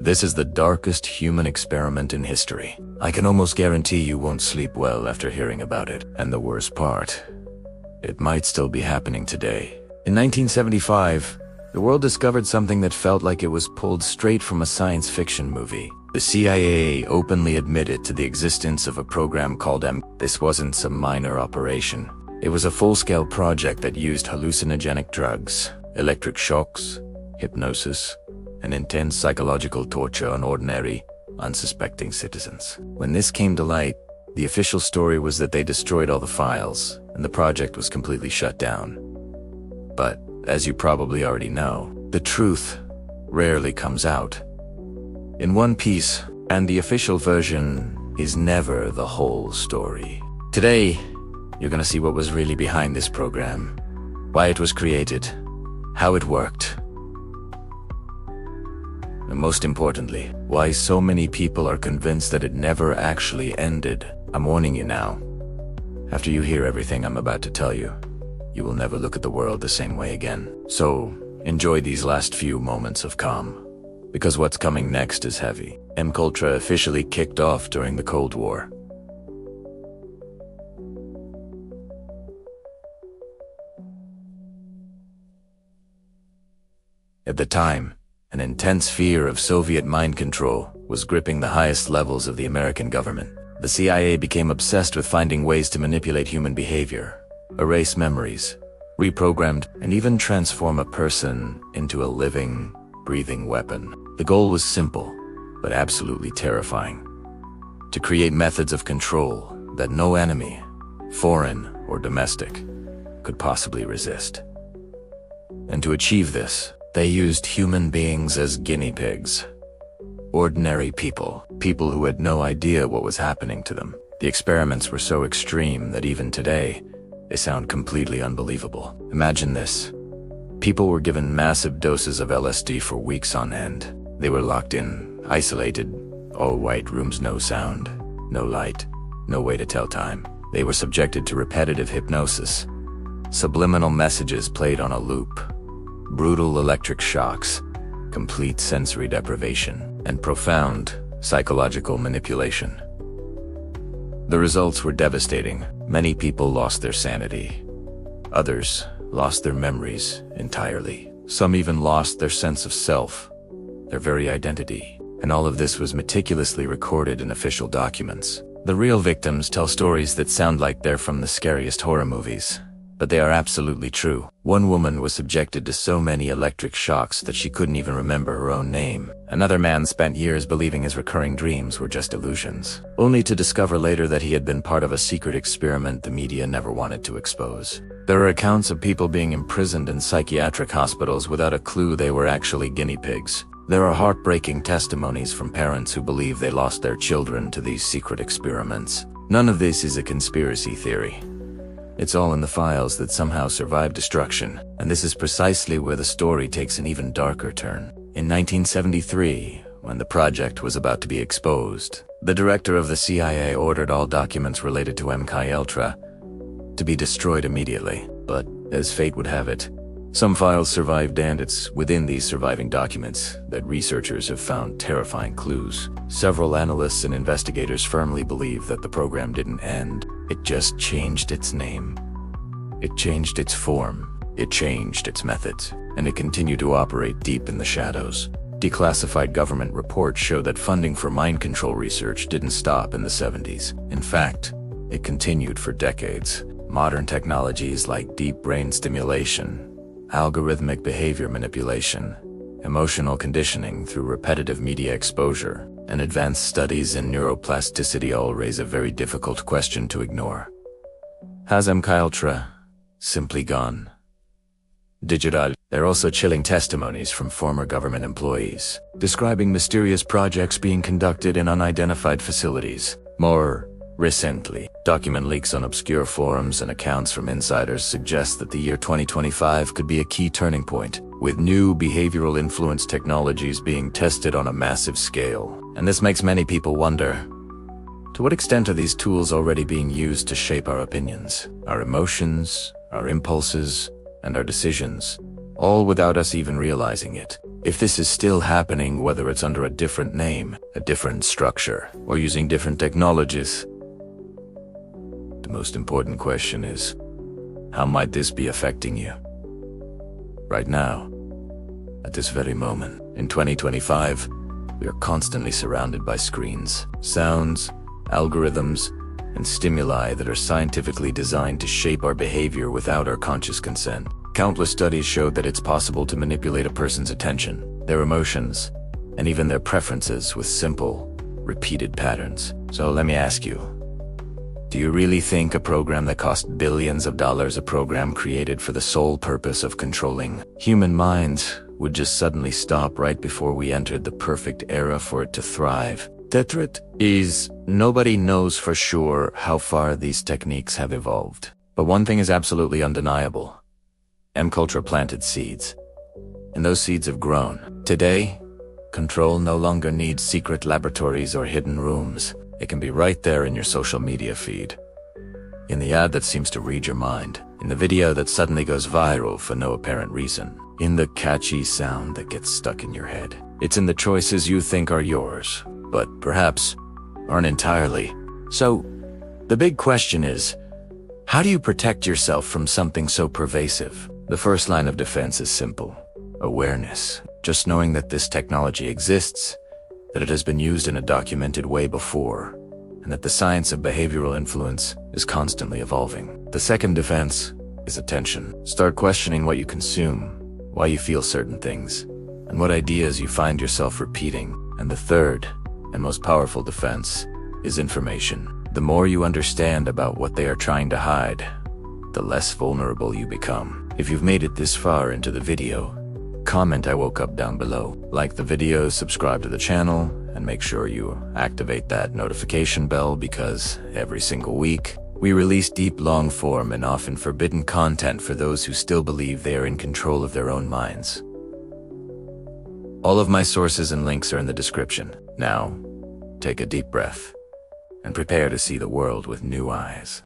This is the darkest human experiment in history. I can almost guarantee you won't sleep well after hearing about it. And the worst part, it might still be happening today. In 1975, the world discovered something that felt like it was pulled straight from a science fiction movie. The CIA openly admitted to the existence of a program called This wasn't some minor operation. It was a full-scale project that used hallucinogenic drugs, electric shocks, hypnosis, and intense psychological torture on ordinary, unsuspecting citizens. When this came to light, the official story was that they destroyed all the files, and the project was completely shut down. But, as you probably already know, the truth rarely comes out in one piece, and the official version is never the whole story. Today, you're gonna see what was really behind this program, why it was created, how it worked, and most importantly, why so many people are convinced that it never actually ended. I'm warning you now. After you hear everything I'm about to tell you, you will never look at the world the same way again. So, enjoy these last few moments of calm, because what's coming next is heavy. MKUltra officially kicked off during the Cold War. At the time, an intense fear of Soviet mind control was gripping the highest levels of the American government. The CIA became obsessed with finding ways to manipulate human behavior, erase memories, reprogram, and even transform a person into a living, breathing weapon. The goal was simple, but absolutely terrifying: to create methods of control that no enemy, foreign or domestic, could possibly resist. And to achieve this, they used human beings as guinea pigs. Ordinary people who had no idea what was happening to them. The experiments were so extreme that even today, they sound completely unbelievable. Imagine this. People were given massive doses of LSD for weeks on end. They were locked in, isolated, all white rooms, no sound, no light, no way to tell time. They were subjected to repetitive hypnosis, subliminal messages played on a loop, brutal electric shocks, complete sensory deprivation, and profound psychological manipulation. The results were devastating. Many people lost their sanity. Others lost their memories entirely. Some even lost their sense of self, their very identity. And all of this was meticulously recorded in official documents. The real victims tell stories that sound like they're from the scariest horror movies, but they are absolutely true. One woman was subjected to so many electric shocks that she couldn't even remember her own name. Another man spent years believing his recurring dreams were just illusions, only to discover later that he had been part of a secret experiment the media never wanted to expose. There are accounts of people being imprisoned in psychiatric hospitals without a clue they were actually guinea pigs. There are heartbreaking testimonies from parents who believe they lost their children to these secret experiments. None of this is a conspiracy theory. It's all in the files that somehow survived destruction, and this is precisely where the story takes an even darker turn. In 1973, when the project was about to be exposed, the director of the CIA ordered all documents related to MKUltra to be destroyed immediately. But, as fate would have it, some files survived, and it's within these surviving documents that researchers have found terrifying clues. Several analysts and investigators firmly believe that the program didn't end. It just changed its name. It changed its form. It changed its methods. And it continued to operate deep in the shadows. Declassified government reports show that funding for mind control research didn't stop in the 70s. In fact, it continued for decades. Modern technologies like deep brain stimulation, algorithmic behavior manipulation, emotional conditioning through repetitive media exposure, and advanced studies in neuroplasticity all raise a very difficult question to ignore. Has MKUltra simply gone digital? There are also chilling testimonies from former government employees, describing mysterious projects being conducted in unidentified facilities. More recently, document leaks on obscure forums and accounts from insiders suggest that the year 2025 could be a key turning point, with new behavioral influence technologies being tested on a massive scale. And this makes many people wonder, to what extent are these tools already being used to shape our opinions, our emotions, our impulses, and our decisions, all without us even realizing it? If this is still happening, whether it's under a different name, a different structure, or using different technologies, the most important question is, how might this be affecting you? Right now, at this very moment, in 2025, we are constantly surrounded by screens, sounds, algorithms, and stimuli that are scientifically designed to shape our behavior without our conscious consent. Countless studies show that it's possible to manipulate a person's attention, their emotions, and even their preferences with simple, repeated patterns. So let me ask you, do you really think a program that cost billions of dollars, a program created for the sole purpose of controlling human minds, would just suddenly stop right before we entered the perfect era for it to thrive? The truth is, nobody knows for sure how far these techniques have evolved. But one thing is absolutely undeniable. MKUltra planted seeds, and those seeds have grown. Today, control no longer needs secret laboratories or hidden rooms. It can be right there in your social media feed. In the ad that seems to read your mind. In the video that suddenly goes viral for no apparent reason. In the catchy sound that gets stuck in your head. It's in the choices you think are yours, but perhaps aren't entirely. So, the big question is, how do you protect yourself from something so pervasive? The first line of defense is simple. Awareness. Just knowing that this technology exists, that it has been used in a documented way before, and that the science of behavioral influence is constantly evolving. The second defense is attention. Start questioning what you consume, why you feel certain things, and what ideas you find yourself repeating. And the third, and most powerful defense, is information. The more you understand about what they are trying to hide, the less vulnerable you become. If you've made it this far into the video, comment "I woke up" down below. Like the video, subscribe to the channel, and make sure you activate that notification bell because every single week, we release deep, long-form, and often forbidden content for those who still believe they are in control of their own minds. All of my sources and links are in the description. Now, take a deep breath and prepare to see the world with new eyes.